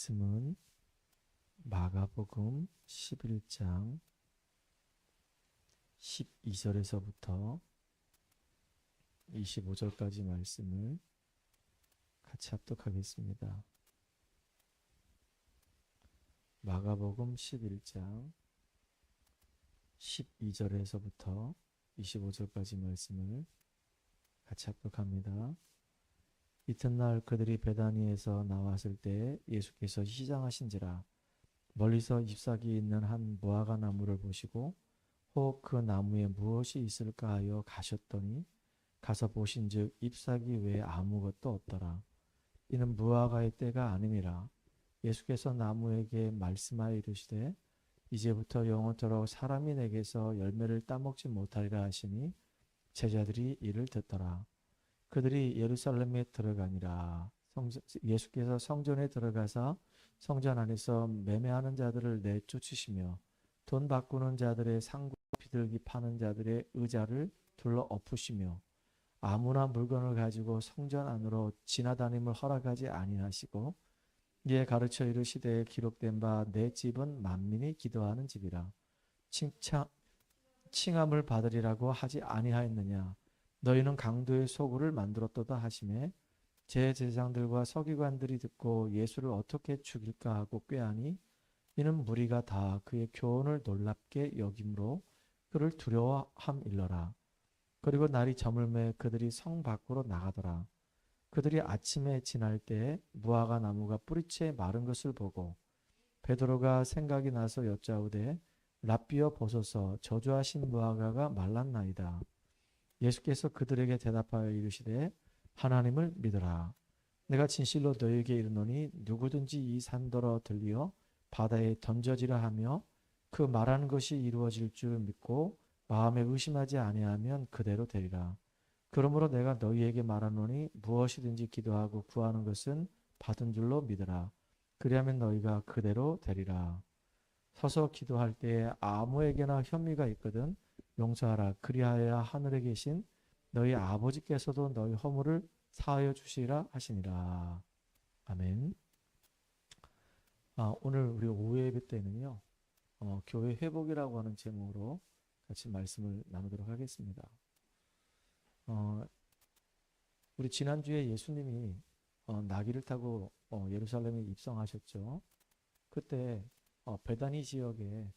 말씀은 마가복음 11장 12절에서부터 25절까지 말씀을 같이 합독하겠습니다. 마가복음 11장 12절에서부터 25절까지 말씀을 같이 합독합니다. 이튿날 그들이 베다니에서 나왔을 때 예수께서 시장하신지라 멀리서 잎사귀 있는 한 무화과 나무를 보시고 혹 그 나무에 무엇이 있을까 하여 가셨더니 가서 보신즉 잎사귀 외에 아무것도 없더라. 이는 무화과의 때가 아니니라. 예수께서 나무에게 말씀하여 이르시되 이제부터 영원토록 사람이 내게서 열매를 따먹지 못하리라 하시니 제자들이 이를 듣더라. 그들이 예루살렘에 들어가니라. 예수께서 성전에 들어가사 성전 안에서 매매하는 자들을 내쫓으시며 돈 바꾸는 자들의 상구 비둘기 파는 자들의 의자를 둘러 엎으시며 아무나 물건을 가지고 성전 안으로 지나다님을 허락하지 아니하시고 이에 가르쳐 이르시되 기록된 바 내 집은 만민이 기도하는 집이라. 칭함을 받으리라고 하지 아니하였느냐. 너희는 강도의 소굴을 만들었도다 하시매 제사장들과 서기관들이 듣고 예수를 어떻게 죽일까 하고 꾀하니 이는 무리가 다 그의 교훈을 놀랍게 여김으로 그를 두려워함일러라. 그리고 날이 저물매 그들이 성 밖으로 나가더라. 그들이 아침에 지날 때 무화과 나무가 뿌리채 마른 것을 보고 베드로가 생각이 나서 여짜오되 랍비여 보소서 저주하신 무화과가 말랐나이다. 예수께서 그들에게 대답하여 이르시되 하나님을 믿으라. 내가 진실로 너희에게 이르노니 누구든지 이 산더러 들리어 바다에 던져지라 하며 그 말하는 것이 이루어질 줄 믿고 마음에 의심하지 아니하면 그대로 되리라. 그러므로 내가 너희에게 말하노니 무엇이든지 기도하고 구하는 것은 받은 줄로 믿으라. 그리하면 너희가 그대로 되리라. 서서 기도할 때에 아무에게나 혐의가 있거든 용서하라. 그리하여야 하늘에 계신 너희 아버지께서도 너희 허물을 사하여 주시리라 하시니라. 아멘. 오늘 우리 오후 예배 때는요. 교회 회복이라고 하는 제목으로 같이 말씀을 나누도록 하겠습니다. 우리 지난주에 예수님이 나귀를 타고 예루살렘에 입성하셨죠. 그때 베다니 지역에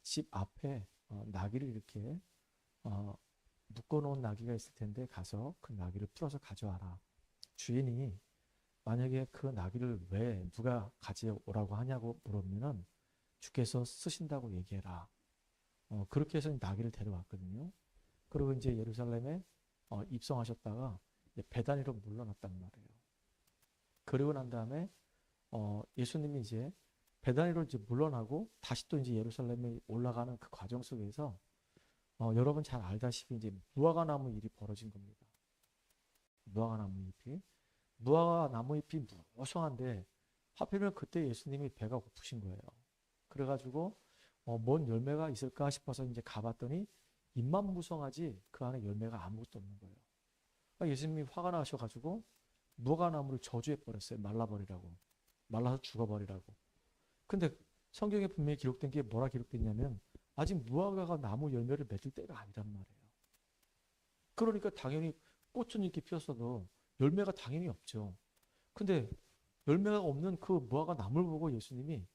집 앞에 나귀를 이렇게 묶어놓은 나귀가 있을 텐데 가서 그 나귀를 풀어서 가져와라. 주인이 만약에 그 나귀를 왜 누가 가져오라고 하냐고 물으면은 주께서 쓰신다고 얘기해라. 그렇게 해서 나귀를 데려왔거든요. 그리고 이제 예루살렘에 입성하셨다가 이제 베다니로 물러났단 말이에요. 그리고 난 다음에 예수님이 이제 베다니로 이제 물러나고 다시 또 이제 예루살렘에 올라가는 그 과정 속에서 여러분 잘 알다시피 이제 무화과 나무 일이 벌어진 겁니다. 무화과 나무 잎이 무성한데 하필이면 그때 예수님이 배가 고프신 거예요. 그래가지고 뭔 열매가 있을까 싶어서 이제 가봤더니 잎만 무성하지 그 안에 열매가 아무것도 없는 거예요. 그러니까 예수님이 화가 나셔가지고 무화과 나무를 저주해 버렸어요. 말라버리라고. 말라서 죽어버리라고. 근데 성경에 분명히 기록된 게 뭐라 기록됐냐면 아직 무화과가 나무 열매를 맺을 때가 아니란 말이에요. 그러니까 당연히 꽃은 이렇게 피었어도 열매가 당연히 없죠. 근데 열매가 없는 그 무화과 나무를 보고 예수님이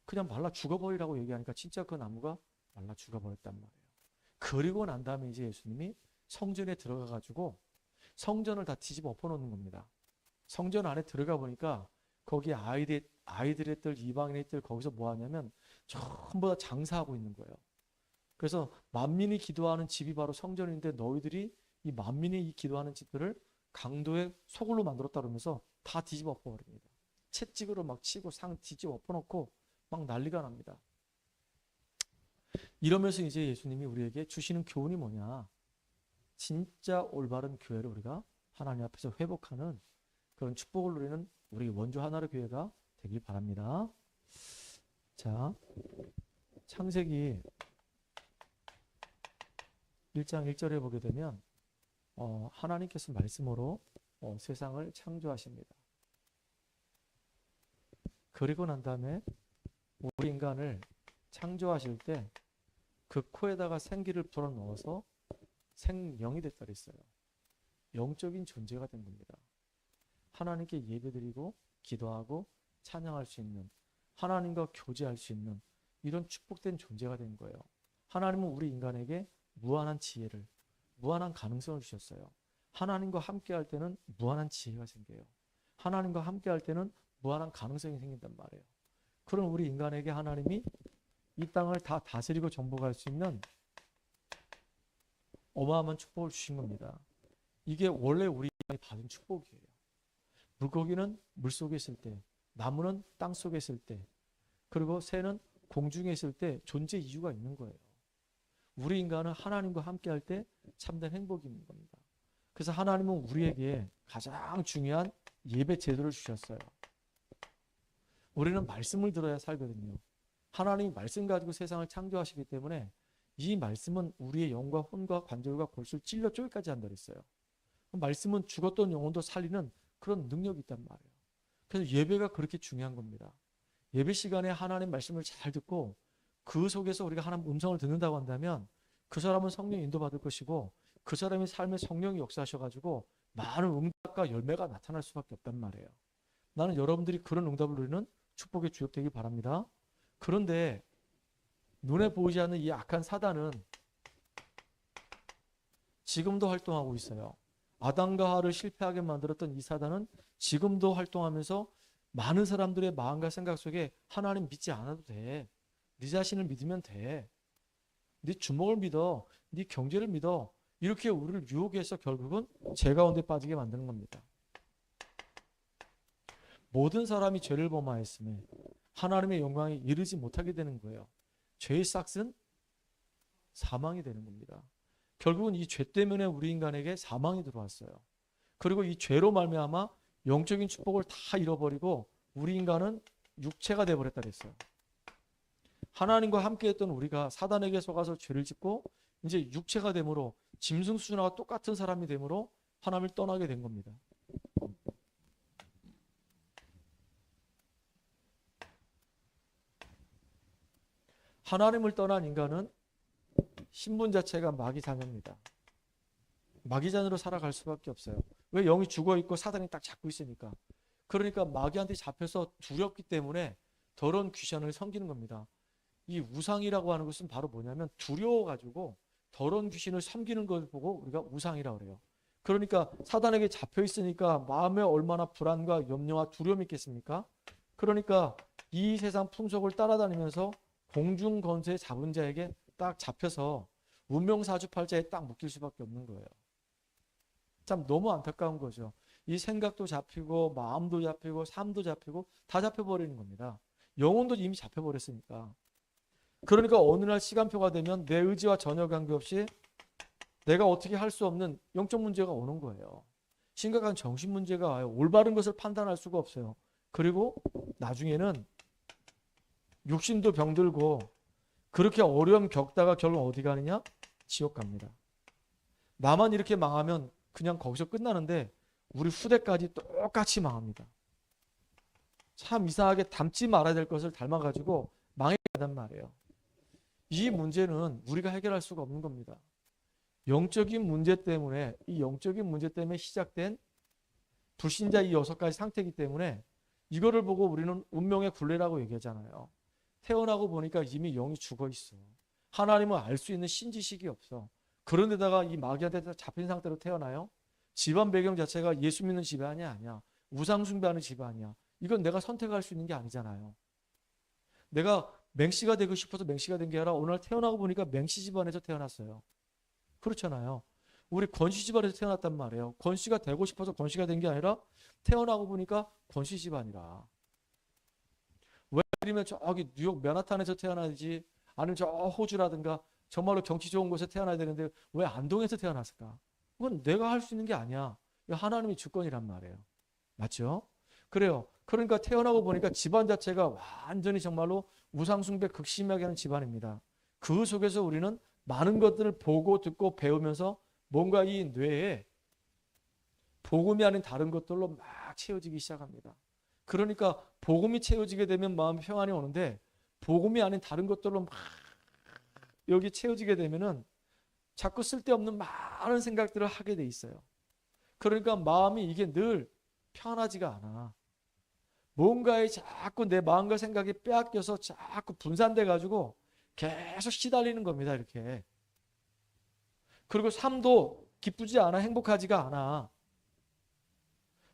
그냥 말라 죽어버리라고 얘기하니까 진짜 그 나무가 말라 죽어버렸단 말이에요. 그리고 난 다음에 이제 예수님이 성전에 들어가가지고 성전을 다 뒤집어 엎어놓는 겁니다. 성전 안에 들어가 보니까 거기 아이들의 뜰, 이방인의 뜰 거기서 뭐 하냐면 전부 다 장사하고 있는 거예요. 그래서 만민이 기도하는 집이 바로 성전인데 너희들이 이 만민이 기도하는 집들을 강도의 소굴로 만들었다 그러면서 다 뒤집어 엎어버립니다. 채찍으로 막 치고 상 뒤집어 엎어놓고 막 난리가 납니다. 이러면서 이제 예수님이 우리에게 주시는 교훈이 뭐냐. 진짜 올바른 교회를 우리가 하나님 앞에서 회복하는 그런 축복을 누리는 우리 원주 하나로 교회가 되길 바랍니다. 자, 창세기 1장 1절에 보게 되면 하나님께서 말씀으로 세상을 창조하십니다. 그리고 난 다음에 우리 인간을 창조하실 때 그 코에다가 생기를 불어넣어서 생명이 됐다 그랬어요. 영적인 존재가 된 겁니다. 하나님께 예배드리고 기도하고 찬양할 수 있는, 하나님과 교제할 수 있는 이런 축복된 존재가 된 거예요. 하나님은 우리 인간에게 무한한 지혜를, 무한한 가능성을 주셨어요. 하나님과 함께 할 때는 무한한 지혜가 생겨요. 하나님과 함께 할 때는 무한한 가능성이 생긴단 말이에요. 그럼 우리 인간에게 하나님이 이 땅을 다 다스리고 정복할 수 있는 어마어마한 축복을 주신 겁니다. 이게 원래 우리 인간이 받은 축복이에요. 물고기는 물속에 있을 때, 나무는 땅속에 있을 때, 그리고 새는 공중에 있을 때 존재 이유가 있는 거예요. 우리 인간은 하나님과 함께 할 때 참된 행복이 있는 겁니다. 그래서 하나님은 우리에게 가장 중요한 예배 제도를 주셨어요. 우리는 말씀을 들어야 살거든요. 하나님이 말씀 가지고 세상을 창조하시기 때문에 이 말씀은 우리의 영과 혼과 관절과 골수를 찔러 쪼개까지 한다 그랬어요. 말씀은 죽었던 영혼도 살리는 그런 능력이 있단 말이에요. 그래서 예배가 그렇게 중요한 겁니다. 예배 시간에 하나님 말씀을 잘 듣고 그 속에서 우리가 하나님 음성을 듣는다고 한다면 그 사람은 성령 인도받을 것이고 그 사람의 삶에 성령이 역사하셔가지고 많은 응답과 열매가 나타날 수밖에 없단 말이에요. 나는 여러분들이 그런 응답을 누리는 축복의 주역 되기 바랍니다. 그런데 눈에 보이지 않는 이 악한 사단은 지금도 활동하고 있어요. 아담과 하와를 실패하게 만들었던 이 사단은 지금도 활동하면서 많은 사람들의 마음과 생각 속에 하나님 믿지 않아도 돼. 네 자신을 믿으면 돼. 네 주먹을 믿어. 네 경제를 믿어. 이렇게 우리를 유혹해서 결국은 죄 가운데 빠지게 만드는 겁니다. 모든 사람이 죄를 범하였음에 하나님의 영광에 이르지 못하게 되는 거예요. 죄의 싹은 사망이 되는 겁니다. 결국은 이 죄 때문에 우리 인간에게 사망이 들어왔어요. 그리고 이 죄로 말미암아 영적인 축복을 다 잃어버리고 우리 인간은 육체가 되어버렸다 그랬어요. 하나님과 함께했던 우리가 사단에게 속아서 죄를 짓고 이제 육체가 되므로 짐승 수준과 똑같은 사람이 되므로 하나님을 떠나게 된 겁니다. 하나님을 떠난 인간은 신분 자체가 마귀 자녀입니다. 마귀 자녀로 살아갈 수밖에 없어요. 왜? 영이 죽어있고 사단이 딱 잡고 있으니까. 그러니까 마귀한테 잡혀서 두렵기 때문에 더러운 귀신을 섬기는 겁니다. 이 우상이라고 하는 것은 바로 뭐냐면 두려워가지고 더러운 귀신을 섬기는 걸 보고 우리가 우상이라고 그래요. 그러니까 사단에게 잡혀 있으니까 마음에 얼마나 불안과 염려와 두려움이 있겠습니까? 그러니까 이 세상 풍속을 따라다니면서 공중 권세 잡은 자에게 딱 잡혀서 운명사주팔자에 딱 묶일 수밖에 없는 거예요. 참 너무 안타까운 거죠. 이 생각도 잡히고 마음도 잡히고 삶도 잡히고 다 잡혀버리는 겁니다. 영혼도 이미 잡혀버렸으니까. 그러니까 어느 날 시간표가 되면 내 의지와 전혀 관계없이 내가 어떻게 할 수 없는 영적 문제가 오는 거예요. 심각한 정신 문제가 와요. 올바른 것을 판단할 수가 없어요. 그리고 나중에는 욕심도 병들고 그렇게 어려움 겪다가 결국 어디 가느냐? 지옥 갑니다. 나만 이렇게 망하면 그냥 거기서 끝나는데 우리 후대까지 똑같이 망합니다. 참 이상하게 닮지 말아야 될 것을 닮아가지고 망해 간단 말이에요. 이 문제는 우리가 해결할 수가 없는 겁니다. 영적인 문제 때문에 이 영적인 문제 때문에 시작된 불신자 이 6가지 상태이기 때문에 이거를 보고 우리는 운명의 굴레라고 얘기하잖아요. 태어나고 보니까 이미 영이 죽어 있어. 하나님을 알 수 있는 신지식이 없어. 그런데다가 이 마귀한테 잡힌 상태로 태어나요. 집안 배경 자체가 예수 믿는 집안이 아니야. 우상 숭배하는 집안이야. 이건 내가 선택할 수 있는 게 아니잖아요. 내가 맹씨가 되고 싶어서 맹씨가 된 게 아니라 오늘 태어나고 보니까 맹씨 집안에서 태어났어요. 그렇잖아요. 우리 권씨 집안에서 태어났단 말이에요. 권씨가 되고 싶어서 권씨가 된 게 아니라 태어나고 보니까 권씨 집안이라. 왜 그러면 저기 뉴욕 맨하탄에서 태어나야지 아니면 저 호주라든가 정말로 경치 좋은 곳에 태어나야 되는데 왜 안동에서 태어났을까? 그건 내가 할 수 있는 게 아니야. 하나님의 주권이란 말이에요. 맞죠? 그래요. 그러니까 태어나고 보니까 집안 자체가 완전히 정말로 우상숭배 극심하게 하는 집안입니다. 그 속에서 우리는 많은 것들을 보고 듣고 배우면서 뭔가 이 뇌에 복음이 아닌 다른 것들로 막 채워지기 시작합니다. 그러니까 복음이 채워지게 되면 마음의 평안이 오는데 복음이 아닌 다른 것들로 막 여기 채워지게 되면은 자꾸 쓸데없는 많은 생각들을 하게 돼 있어요. 그러니까 마음이 이게 늘 편하지가 않아. 뭔가에 자꾸 내 마음과 생각이 빼앗겨서 자꾸 분산돼 가지고 계속 시달리는 겁니다. 이렇게. 그리고 삶도 기쁘지 않아, 행복하지가 않아.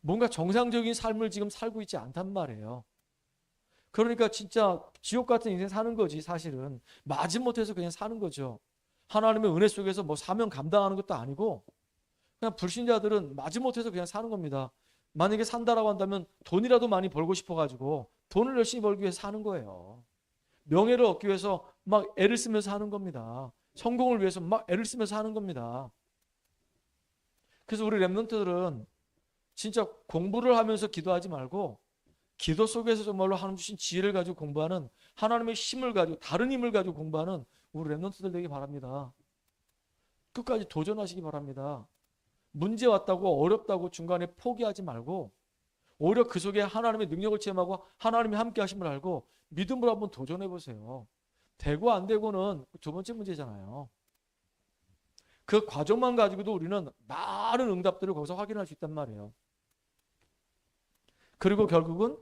뭔가 정상적인 삶을 지금 살고 있지 않단 말이에요. 그러니까 진짜 지옥 같은 인생 사는 거지. 사실은 마지못해서 그냥 사는 거죠. 하나님의 은혜 속에서 뭐 사명 감당하는 것도 아니고 그냥 불신자들은 마지못해서 그냥 사는 겁니다. 만약에 산다라고 한다면 돈이라도 많이 벌고 싶어가지고 돈을 열심히 벌기 위해서 사는 거예요. 명예를 얻기 위해서 막 애를 쓰면서 하는 겁니다. 성공을 위해서 막 애를 쓰면서 하는 겁니다. 그래서 우리 랩런트들은 진짜 공부를 하면서 기도하지 말고 기도 속에서 정말로 하나님 주신 지혜를 가지고 공부하는, 하나님의 힘을 가지고, 다른 힘을 가지고 공부하는 우리 랩런트들 되기 바랍니다. 끝까지 도전하시기 바랍니다. 문제 왔다고 어렵다고 중간에 포기하지 말고 오히려 그 속에 하나님의 능력을 체험하고 하나님이 함께 하심을 알고 믿음으로 한번 도전해 보세요. 되고 안 되고는 두 번째 문제잖아요. 그 과정만 가지고도 우리는 많은 응답들을 거기서 확인할 수 있단 말이에요. 그리고 결국은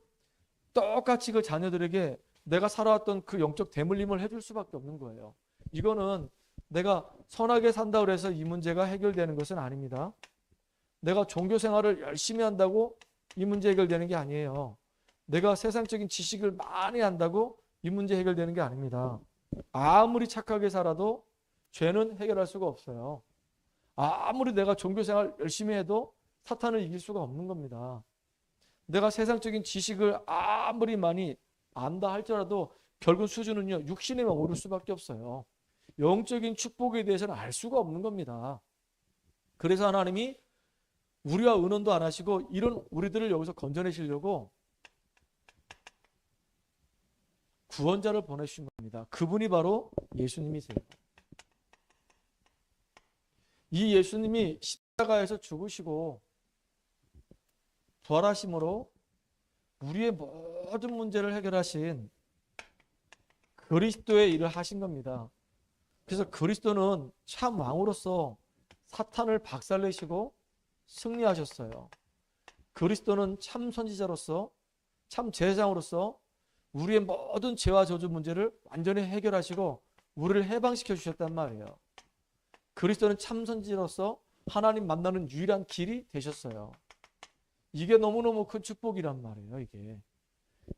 똑같이 그 자녀들에게 내가 살아왔던 그 영적 대물림을 해줄 수밖에 없는 거예요. 이거는 내가 선하게 산다고 해서 이 문제가 해결되는 것은 아닙니다. 내가 종교 생활을 열심히 한다고 이 문제 해결되는 게 아니에요. 내가 세상적인 지식을 많이 한다고 이 문제 해결되는 게 아닙니다. 아무리 착하게 살아도 죄는 해결할 수가 없어요. 아무리 내가 종교 생활 열심히 해도 사탄을 이길 수가 없는 겁니다. 내가 세상적인 지식을 아무리 많이 안다 할지라도 결국 수준은요, 육신에만 오를 수밖에 없어요. 영적인 축복에 대해서는 알 수가 없는 겁니다. 그래서 하나님이 우리와 의논도 안 하시고 이런 우리들을 여기서 건져내시려고 구원자를 보내주신 겁니다. 그분이 바로 예수님이세요. 이 예수님이 십자가에서 죽으시고 부활하심으로 우리의 모든 문제를 해결하신 그리스도의 일을 하신 겁니다. 그래서 그리스도는 참 왕으로서 사탄을 박살내시고 승리하셨어요. 그리스도는 참 선지자로서, 참 제사장으로서 우리의 모든 죄와 저주 문제를 완전히 해결하시고 우리를 해방시켜 주셨단 말이에요. 그리스도는 참 선지자로서 하나님 만나는 유일한 길이 되셨어요. 이게 너무너무 큰 축복이란 말이에요. 이게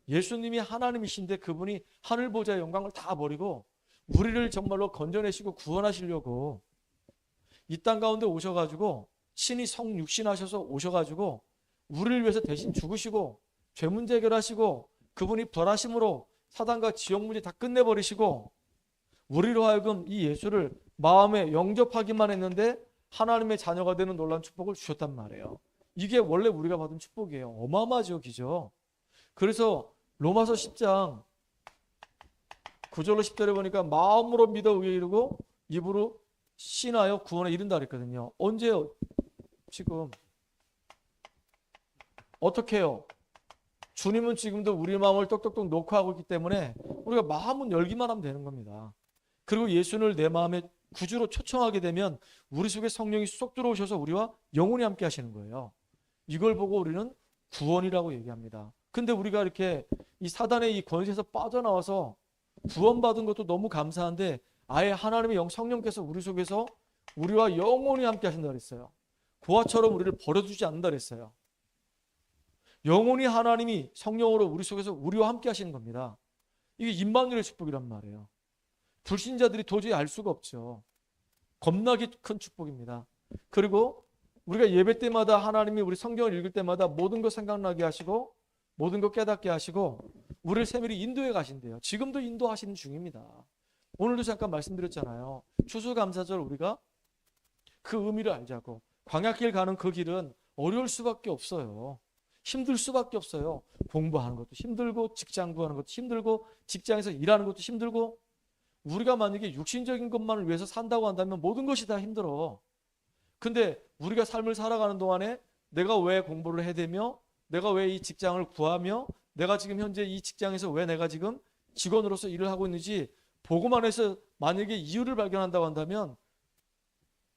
예수님이 하나님이신데 그분이 하늘 보좌의 영광을 다 버리고 우리를 정말로 건져내시고 구원하시려고 이 땅 가운데 오셔가지고 신이 성육신하셔서 오셔가지고 우리를 위해서 대신 죽으시고 죄 문제 해결하시고 그분이 부활하심으로 사단과 지옥 문제 다 끝내버리시고 우리로 하여금 이 예수를 마음에 영접하기만 했는데 하나님의 자녀가 되는 놀라운 축복을 주셨단 말이에요. 이게 원래 우리가 받은 축복이에요. 어마어마하죠, 기죠. 그래서 로마서 10장 9절로 10절에 보니까 마음으로 믿어 의에 이르고 입으로 신하여 구원에 이른다 그랬거든요. 언제요? 지금. 어떻게 해요? 주님은 지금도 우리 마음을 똑똑똑 놓고 하고 있기 때문에 우리가 마음은 열기만 하면 되는 겁니다. 그리고 예수를 내 마음의 구주로 초청하게 되면 우리 속에 성령이 쏙 들어오셔서 우리와 영원히 함께 하시는 거예요. 이걸 보고 우리는 구원이라고 얘기합니다. 근데 우리가 이렇게 이 사단의 이 권세에서 빠져나와서 구원받은 것도 너무 감사한데 아예 하나님의 성령께서 우리 속에서 우리와 영원히 함께 하신다 그랬어요. 고아처럼 우리를 버려두지 않는다 그랬어요. 영원히 하나님이 성령으로 우리 속에서 우리와 함께 하시는 겁니다. 이게 임마누엘의 축복이란 말이에요. 불신자들이 도저히 알 수가 없죠. 겁나게 큰 축복입니다. 그리고 우리가 예배 때마다 하나님이 우리 성경을 읽을 때마다 모든 것 생각나게 하시고 모든 것 깨닫게 하시고 우리를 세밀히 인도해 가신대요. 지금도 인도하시는 중입니다. 오늘도 잠깐 말씀드렸잖아요. 추수감사절 우리가 그 의미를 알자고. 광야길 가는 그 길은 어려울 수밖에 없어요. 힘들 수밖에 없어요. 공부하는 것도 힘들고 직장 구하는 것도 힘들고 직장에서 일하는 것도 힘들고 우리가 만약에 육신적인 것만을 위해서 산다고 한다면 모든 것이 다 힘들어. 근데 우리가 삶을 살아가는 동안에 내가 왜 공부를 해대며 내가 왜 이 직장을 구하며 내가 지금 현재 이 직장에서 왜 내가 지금 직원으로서 일을 하고 있는지 복음 안에서 만약에 이유를 발견한다고 한다면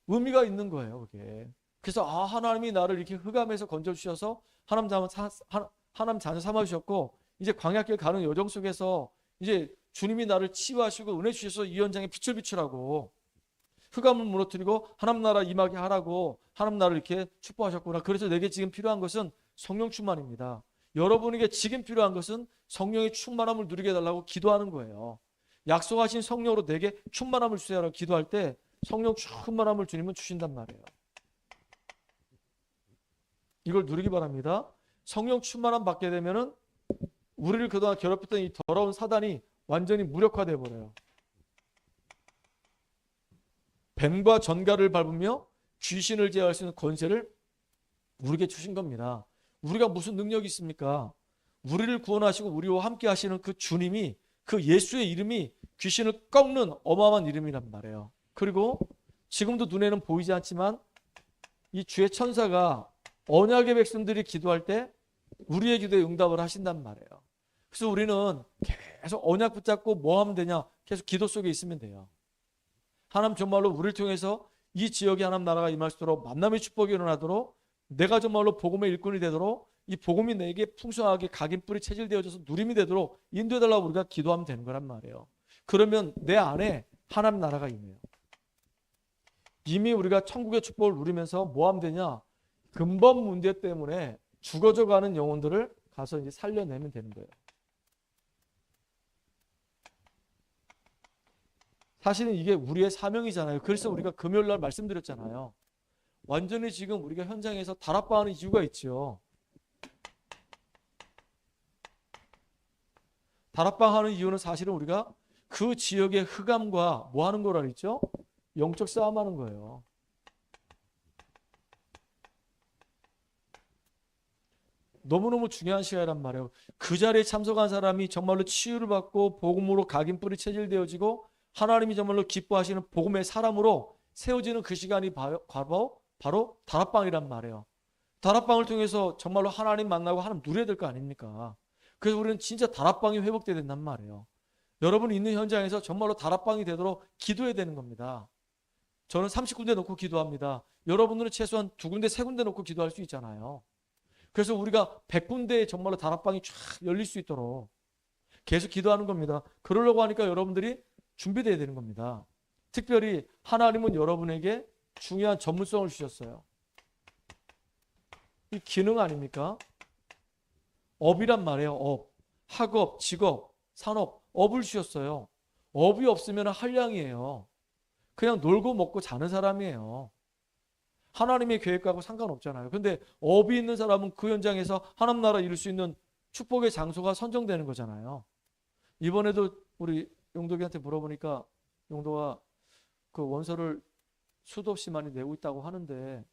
의미가 있는 거예요, 그게. 그래서 하나님이 나를 이렇게 흑암에서 건져주셔서 하나님 자녀 삼아주셨고 이제 광야길 가는 여정 속에서 이제 주님이 나를 치유하시고 은혜 주셔서 이 현장에 빛을 비추라고, 흑암을 무너뜨리고 하나님 나라 임하게 하라고 하나님 나를 이렇게 축복하셨구나. 그래서 내게 지금 필요한 것은 성령 충만입니다. 여러분에게 지금 필요한 것은 성령의 충만함을 누리게 해달라고 기도하는 거예요. 약속하신 성령으로 내게 충만함을 주세요라고 기도할 때 성령 충만함을 주님은 주신단 말이에요. 이걸 누리기 바랍니다. 성령 충만함 받게 되면은 우리를 그동안 괴롭혔던 이 더러운 사단이 완전히 무력화되어 버려요. 뱀과 전갈을 밟으며 귀신을 제어할 수 있는 권세를 우리에게 주신 겁니다. 우리가 무슨 능력이 있습니까? 우리를 구원하시고 우리와 함께 하시는 그 주님이, 그 예수의 이름이 귀신을 꺾는 어마어마한 이름이란 말이에요. 그리고 지금도 눈에는 보이지 않지만 이 주의 천사가 언약의 백성들이 기도할 때 우리의 기도에 응답을 하신단 말이에요. 그래서 우리는 계속 언약 붙잡고 뭐 하면 되냐? 계속 기도 속에 있으면 돼요. 하나님 정말로 우리를 통해서 이 지역에 하나님 나라가 임할 수 있도록 만남의 축복이 일어나도록 내가 정말로 복음의 일꾼이 되도록 이 복음이 내게 풍성하게 각인뿌리 체질되어져서 누림이 되도록 인도해달라고 우리가 기도하면 되는 거란 말이에요. 그러면 내 안에 하나님 나라가 임해요. 이미 우리가 천국의 축복을 누리면서 뭐 하면 되냐? 근본 문제 때문에 죽어져가는 영혼들을 가서 이제 살려내면 되는 거예요. 사실은 이게 우리의 사명이잖아요. 그래서 우리가 금요일 날 말씀드렸잖아요. 완전히 지금 우리가 현장에서 다락방하는 이유가 있죠. 다락방하는 이유는 사실은 우리가 그 지역의 흑암과 뭐 하는 거라 그랬죠? 영적 싸움하는 거예요. 너무너무 중요한 시간이란 말이에요. 그 자리에 참석한 사람이 정말로 치유를 받고 복음으로 각인뿌리 체질되어지고 하나님이 정말로 기뻐하시는 복음의 사람으로 세워지는 그 시간이 바로 다락방이란 말이에요. 다락방을 통해서 정말로 하나님 만나고 하나님 누려야 될 거 아닙니까? 그래서 우리는 진짜 다락방이 회복돼야 된단 말이에요. 여러분이 있는 현장에서 정말로 다락방이 되도록 기도해야 되는 겁니다. 저는 30군데 놓고 기도합니다. 여러분들은 최소한 2군데, 3군데 놓고 기도할 수 있잖아요. 그래서 우리가 100군데에 정말로 다락방이 쫙 열릴 수 있도록 계속 기도하는 겁니다. 그러려고 하니까 여러분들이 준비되어야 되는 겁니다. 특별히 하나님은 여러분에게 중요한 전문성을 주셨어요. 이 기능 아닙니까? 업이란 말이에요. 업, 학업, 직업, 산업, 업을 주셨어요. 업이 없으면 한량이에요. 그냥 놀고 먹고 자는 사람이에요. 하나님의 계획하고 상관없잖아요. 근데 업이 있는 사람은 그 현장에서 하나님 나라 이룰 수 있는 축복의 장소가 선정되는 거잖아요. 이번에도 우리 용도기한테 물어보니까 용도가 그 원서를 수도 없이 많이 내고 있다고 하는데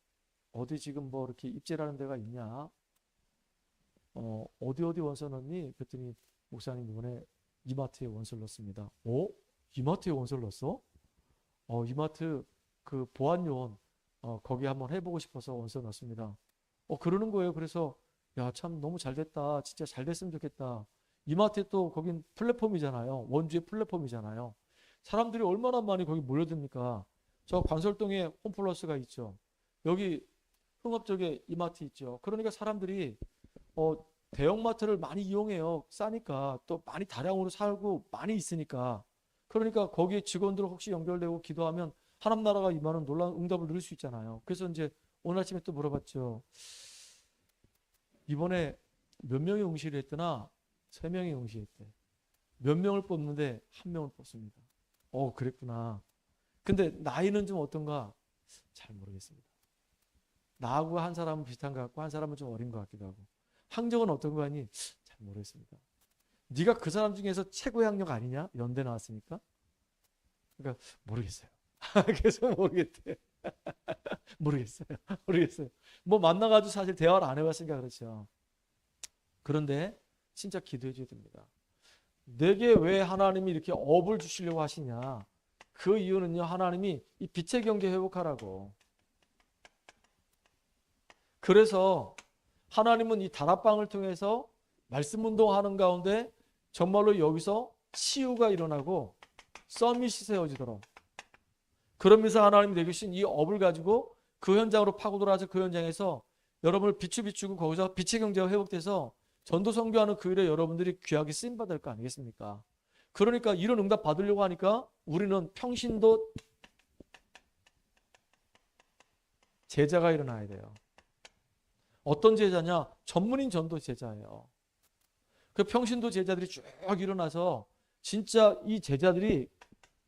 어디 지금 뭐 이렇게 입지라는 데가 있냐? 어디 원서 넣니? 그랬더니 목사님 이번에 이마트에 원서를 넣습니다. 이마트에 원서를 넣었어? 이마트 그 보안요원 거기 한번 해보고 싶어서 원서 넣었습니다. 그러는 거예요. 그래서 야, 참 너무 잘 됐다. 진짜 잘 됐으면 좋겠다. 이마트에 또 거긴 플랫폼이잖아요. 원주의 플랫폼이잖아요. 사람들이 얼마나 많이 거기 몰려듭니까? 저 관설동에 홈플러스가 있죠. 여기 흥업 쪽에 이마트 있죠. 그러니까 사람들이 대형마트를 많이 이용해요. 싸니까 또 많이 다량으로 살고 많이 있으니까. 그러니까 거기에 직원들 혹시 연결되고 기도하면 하나님 나라가 임하는 놀라운 응답을 누릴 수 있잖아요. 그래서 이제 오늘 아침에 또 물어봤죠. 이번에 몇 명이 응시를 했더나 3명이 응시했대. 몇 명을 뽑는데 1명을 뽑습니다. 그랬구나. 근데 나이는 좀 어떤가? 잘 모르겠습니다. 나하고 한 사람은 비슷한 것 같고 한 사람은 좀 어린 것 같기도 하고. 학력은 어떤 거 아니? 잘 모르겠습니다. 네가 그 사람 중에서 최고의 학력 아니냐? 연대 나왔으니까. 그러니까 모르겠어요. 그래서 모르겠대. 모르겠어요. 뭐 만나가지고 사실 대화를 안 해봤으니까 그렇죠. 그런데 진짜 기도해 줘야 됩니다. 내게 왜 하나님이 이렇게 업을 주시려고 하시냐? 그 이유는요, 하나님이 이 빛의 경계 회복하라고. 그래서 하나님은 이 다락방을 통해서 말씀 운동하는 가운데 정말로 여기서 치유가 일어나고 썸밋이 세워지도록, 그러면서 하나님이 내주신 이 업을 가지고 그 현장으로 파고 들어와서 그 현장에서 여러분을 비추고 거기서 빛의 경제가 회복돼서 전도 선교하는 그 일에 여러분들이 귀하게 쓰임 받을 거 아니겠습니까? 그러니까 이런 응답 받으려고 하니까 우리는 평신도 제자가 일어나야 돼요. 어떤 제자냐? 전문인 전도 제자예요. 그 평신도 제자들이 쭉 일어나서 진짜 이 제자들이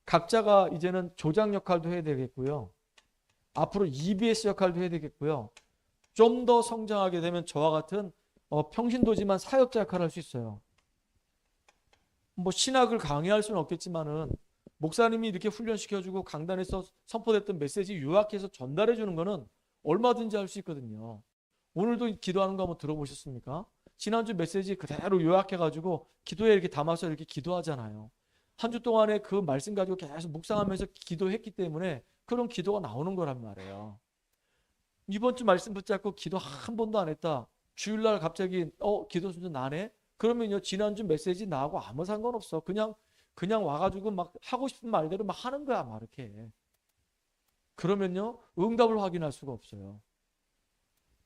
각자가 이제는 조장 역할도 해야 되겠고요. 앞으로 EBS 역할도 해야 되겠고요. 좀 더 성장하게 되면 저와 같은 평신도지만 사역자 역할을 할 수 있어요. 뭐 신학을 강의할 수는 없겠지만은 목사님이 이렇게 훈련시켜주고 강단에서 선포됐던 메시지 요약해서 전달해 주는 거는 얼마든지 할 수 있거든요. 오늘도 기도하는 거 한번 들어보셨습니까? 지난주 메시지 그대로 요약해가지고 기도에 이렇게 담아서 이렇게 기도하잖아요. 한 주 동안에 그 말씀 가지고 계속 묵상하면서 기도했기 때문에 그런 기도가 나오는 거란 말이에요. 이번 주 말씀 붙잡고 기도 한 번도 안 했다. 주일날 갑자기 기도 순서 나네? 그러면요 지난주 메시지 나하고 아무 상관없어. 그냥 와가지고 막 하고 싶은 말대로 막 하는 거야 막 이렇게. 그러면요 응답을 확인할 수가 없어요.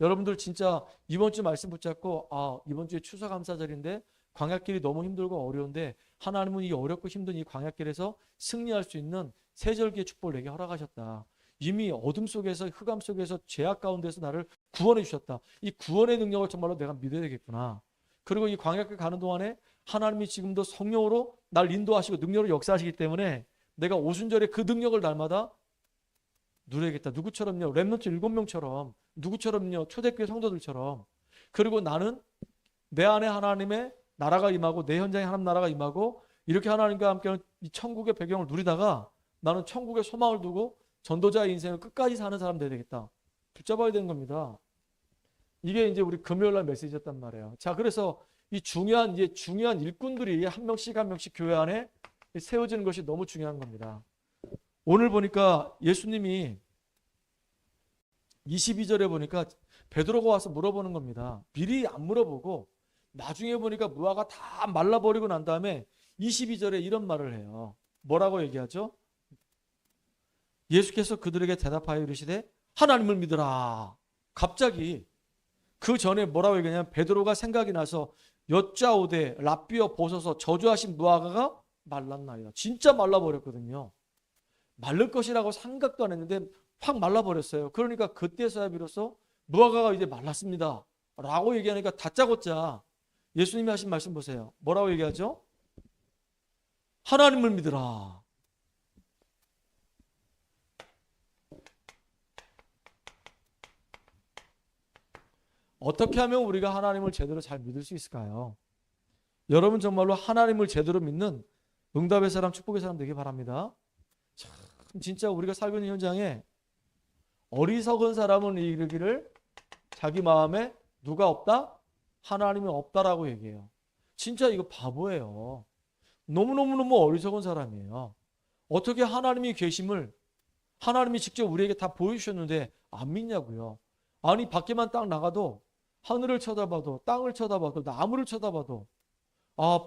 여러분들 진짜 이번 주 말씀 붙잡고 이번 주에 추수감사절인데 광야길이 너무 힘들고 어려운데 하나님은 이 어렵고 힘든 이 광야길에서 승리할 수 있는 세절기의 축복을 내게 허락하셨다. 이미 어둠 속에서 흑암 속에서 죄악 가운데서 나를 구원해 주셨다. 이 구원의 능력을 정말로 내가 믿어야 되겠구나. 그리고 이 광야길 가는 동안에 하나님이 지금도 성령으로 날 인도하시고 능력으로 역사하시기 때문에 내가 오순절에 그 능력을 날마다 누려야겠다. 누구처럼요? 렘넌트 7명처럼, 누구처럼요? 초대교회 성도들처럼. 그리고 나는 내 안에 하나님의 나라가 임하고 내 현장에 하나님 나라가 임하고 이렇게 하나님과 함께하는 이 천국의 배경을 누리다가 나는 천국의 소망을 두고 전도자의 인생을 끝까지 사는 사람 되어야 되겠다. 붙잡아야 되는 겁니다. 이게 이제 우리 금요일날 메시지였단 말이에요. 자, 그래서 이 중요한 일꾼들이 한 명씩 교회 안에 세워지는 것이 너무 중요한 겁니다. 오늘 보니까 예수님이 22절에 보니까 베드로가 와서 물어보는 겁니다. 미리 안 물어보고 나중에 보니까 무화가 다 말라버리고 난 다음에 22절에 이런 말을 해요. 뭐라고 얘기하죠? 예수께서 그들에게 대답하여 이르시되 하나님을 믿으라. 갑자기 그 전에 뭐라고 얘기하냐면 베드로가 생각이 나서 여짜오되 랍비어 보소서 저주하신 무화과가 말랐나이다. 진짜 말라버렸거든요. 말릴 것이라고 생각도 안 했는데 확 말라버렸어요. 그러니까 그때서야 비로소 무화과가 이제 말랐습니다 라고 얘기하니까 다짜고짜 예수님이 하신 말씀 보세요. 뭐라고 얘기하죠? 하나님을 믿으라. 어떻게 하면 우리가 하나님을 제대로 잘 믿을 수 있을까요? 여러분 정말로 하나님을 제대로 믿는 응답의 사람, 축복의 사람 되기 바랍니다. 참 진짜 우리가 살고 있는 현장에 어리석은 사람은 이르기를 자기 마음에 누가 없다? 하나님이 없다라고 얘기해요. 진짜 이거 바보예요. 너무너무 어리석은 사람이에요. 어떻게 하나님이 계심을 하나님이 직접 우리에게 다 보여주셨는데 안 믿냐고요. 아니 밖에만 딱 나가도 하늘을 쳐다봐도 땅을 쳐다봐도 나무를 쳐다봐도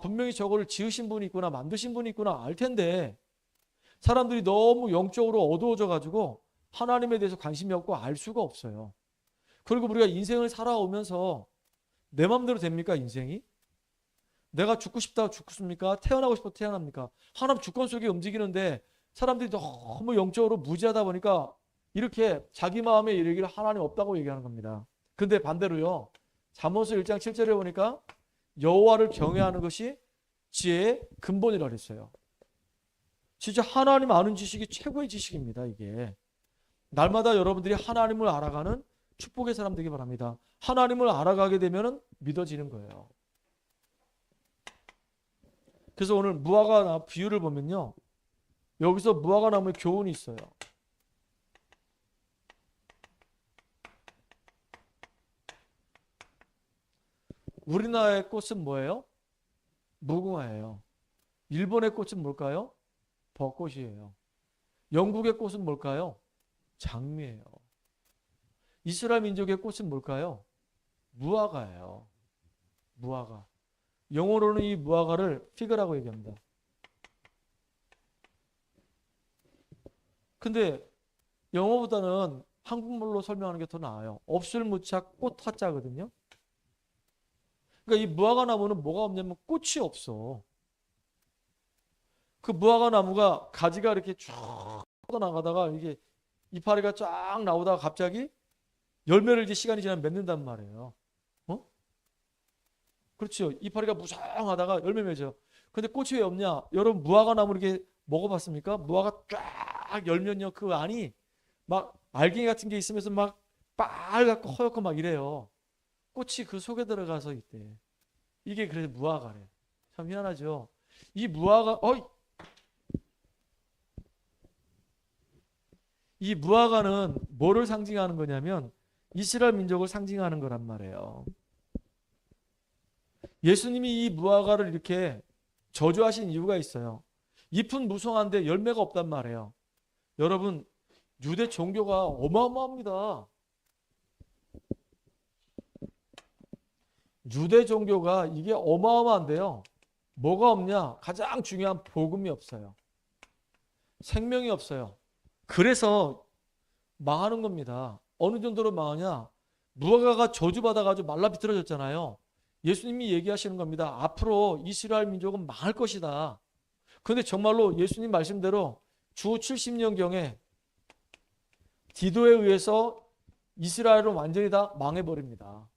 분명히 저거를 지으신 분이 있구나 만드신 분이 있구나 알 텐데 사람들이 너무 영적으로 어두워져 가지고 하나님에 대해서 관심이 없고 알 수가 없어요. 그리고 우리가 인생을 살아오면서 내 마음대로 됩니까 인생이? 내가 죽고 싶다고 죽습니까? 태어나고 싶어 태어납니까? 하나님 주권 속에 움직이는데 사람들이 너무 영적으로 무지하다 보니까 이렇게 자기 마음에 이르기를 하나님 없다고 얘기하는 겁니다. 근데 반대로요. 잠언서 1장 7절에 보니까 여호와를 경외하는 것이 지혜의 근본이라고 했어요. 진짜 하나님 아는 지식이 최고의 지식입니다. 이게 날마다 여러분들이 하나님을 알아가는 축복의 사람 되기 바랍니다. 하나님을 알아가게 되면 믿어지는 거예요. 그래서 오늘 무화과 비유를 보면요. 여기서 무화과 나무에 교훈이 있어요. 우리나라의 꽃은 뭐예요? 무궁화예요. 일본의 꽃은 뭘까요? 벚꽃이에요. 영국의 꽃은 뭘까요? 장미예요. 이스라엘 민족의 꽃은 뭘까요? 무화과예요. 무화과. 영어로는 이 무화과를 fig라고 얘기합니다. 근데 영어보다는 한국말로 설명하는 게 더 나아요. 없을 무착 꽃 화자거든요. 그러니까 이 무화과 나무는 뭐가 없냐면 꽃이 없어. 그 무화과 나무가 가지가 이렇게 쭉 뻗어나가다가 이게 이파리가 쫙 나오다가 갑자기 열매를 이제 시간이 지나면 맺는단 말이에요. 어? 그렇죠. 이파리가 무성하다가 열매 맺어요. 근데 꽃이 왜 없냐? 여러분 무화과 나무 이렇게 먹어봤습니까? 무화과 쫙 열면요. 그 안이 막 알갱이 같은 게 있으면서 막 빨갛고 허옇고 막 이래요. 꽃이 그 속에 들어가서 있대. 이게 그래서 무화과래. 참 희한하죠. 이 무화과, 이 무화과는 뭐를 상징하는 거냐면 이스라엘 민족을 상징하는 거란 말이에요. 예수님이 이 무화과를 이렇게 저주하신 이유가 있어요. 잎은 무성한데 열매가 없단 말이에요. 여러분, 유대 종교가 어마어마합니다. 유대 종교가 이게 어마어마한데요. 뭐가 없냐? 가장 중요한 복음이 없어요. 생명이 없어요. 그래서 망하는 겁니다. 어느 정도로 망하냐? 무화과가 저주받아가지고 말라 비틀어졌잖아요. 예수님이 얘기하시는 겁니다. 앞으로 이스라엘 민족은 망할 것이다. 그런데 정말로 예수님 말씀대로 주 70년경에 디도에 의해서 이스라엘은 완전히 다 망해버립니다.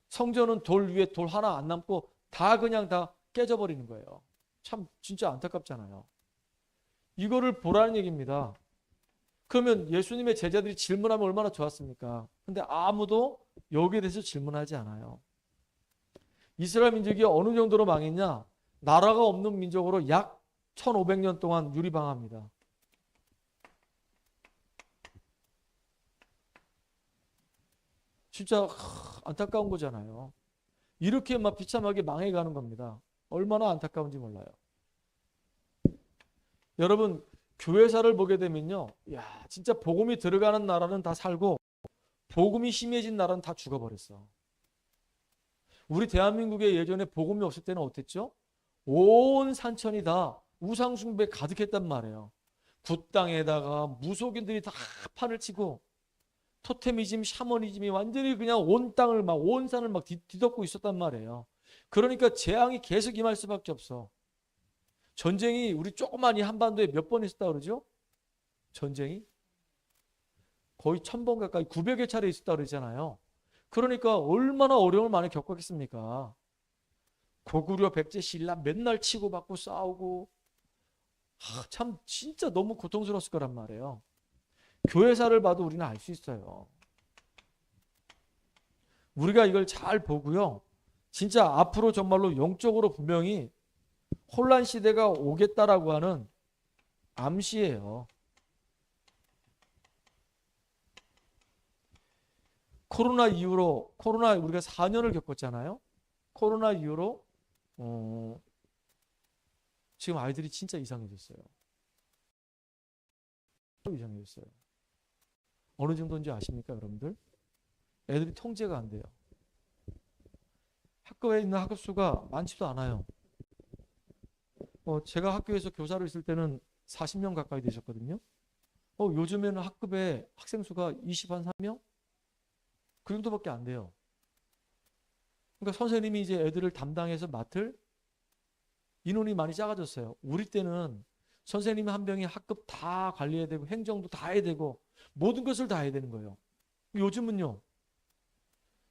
성전은 돌 위에 돌 하나 안 남고 다 그냥 다 깨져버리는 거예요. 참 진짜 안타깝잖아요. 이거를 보라는 얘기입니다. 그러면 예수님의 제자들이 질문하면 얼마나 좋았습니까? 근데 아무도 여기에 대해서 질문하지 않아요. 이스라엘 민족이 어느 정도로 망했냐? 나라가 없는 민족으로 약 1500년 동안 유리방합니다. 진짜 안타까운 거잖아요. 이렇게 막 비참하게 망해가는 겁니다. 얼마나 안타까운지 몰라요. 여러분 교회사를 보게 되면요, 야 진짜 복음이 들어가는 나라는 다 살고 복음이 심해진 나라는 다 죽어버렸어. 우리 대한민국에 예전에 복음이 없을 때는 어땠죠? 온 산천이 다 우상숭배 가득했단 말이에요. 굿땅에다가 무속인들이 다 판을 치고 토테미즘, 샤머니즘이 완전히 그냥 온 땅을 막 온 산을 막 뒤덮고 있었단 말이에요. 그러니까 재앙이 계속 임할 수밖에 없어. 전쟁이 우리 조그마한 한반도에 몇 번 있었다 그러죠? 전쟁이 거의 1000번 가까이 900여 차례 있었다 그러잖아요. 그러니까 얼마나 어려움을 많이 겪었겠습니까? 고구려 백제 신라 맨날 치고받고 싸우고 참 진짜 너무 고통스러웠을 거란 말이에요. 교회사를 봐도 우리는 알 수 있어요. 우리가 이걸 잘 보고요. 진짜 앞으로 정말로 영적으로 분명히 혼란 시대가 오겠다라고 하는 암시예요. 코로나 이후로 우리가 4년을 겪었잖아요. 코로나 이후로 지금 아이들이 진짜 이상해졌어요. 이상해졌어요. 어느 정도인지 아십니까, 여러분들? 애들이 통제가 안 돼요. 학교에 있는 학급수가 많지도 않아요. 제가 학교에서 교사를 있을 때는 40명 가까이 되셨거든요. 요즘에는 학급에 학생 수가 23명? 그 정도밖에 안 돼요. 그러니까 선생님이 이제 애들을 담당해서 맡을 인원이 많이 작아졌어요. 우리 때는 선생님 한 명이 학급 다 관리해야 되고 행정도 다 해야 되고 모든 것을 다 해야 되는 거예요. 요즘은요.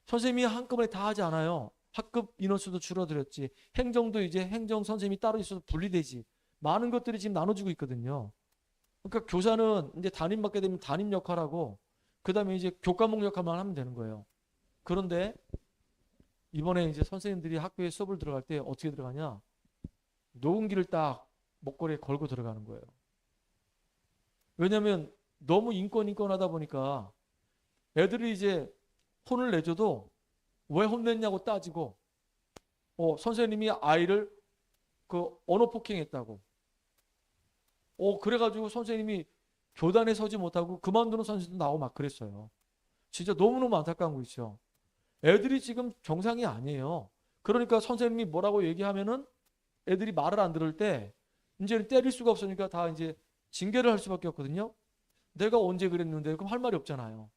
선생님이 한꺼번에 다 하지 않아요. 학급 인원수도 줄어들었지. 행정도 이제 행정 선생님이 따로 있어서 분리되지. 많은 것들이 지금 나눠지고 있거든요. 그러니까 교사는 이제 담임 맡게 되면 담임 역할하고 그 다음에 이제 교과목 역할만 하면 되는 거예요. 그런데 이번에 이제 선생님들이 학교에 수업을 들어갈 때 어떻게 들어가냐? 녹음기를 딱 목걸이에 걸고 들어가는 거예요. 왜냐하면 너무 인권하다 보니까 애들이 이제 혼을 내줘도 왜 혼냈냐고 따지고 선생님이 아이를 그 언어 폭행했다고 그래가지고 선생님이 교단에 서지 못하고 그만두는 선생님도 나오고 막 그랬어요. 진짜 너무너무 안타까운 거 있죠. 애들이 지금 정상이 아니에요. 그러니까 선생님이 뭐라고 얘기하면은 애들이 말을 안 들을 때 이제는 때릴 수가 없으니까 다 이제 징계를 할 수밖에 없거든요. 내가 언제 그랬는데 그럼 할 말이 없잖아요.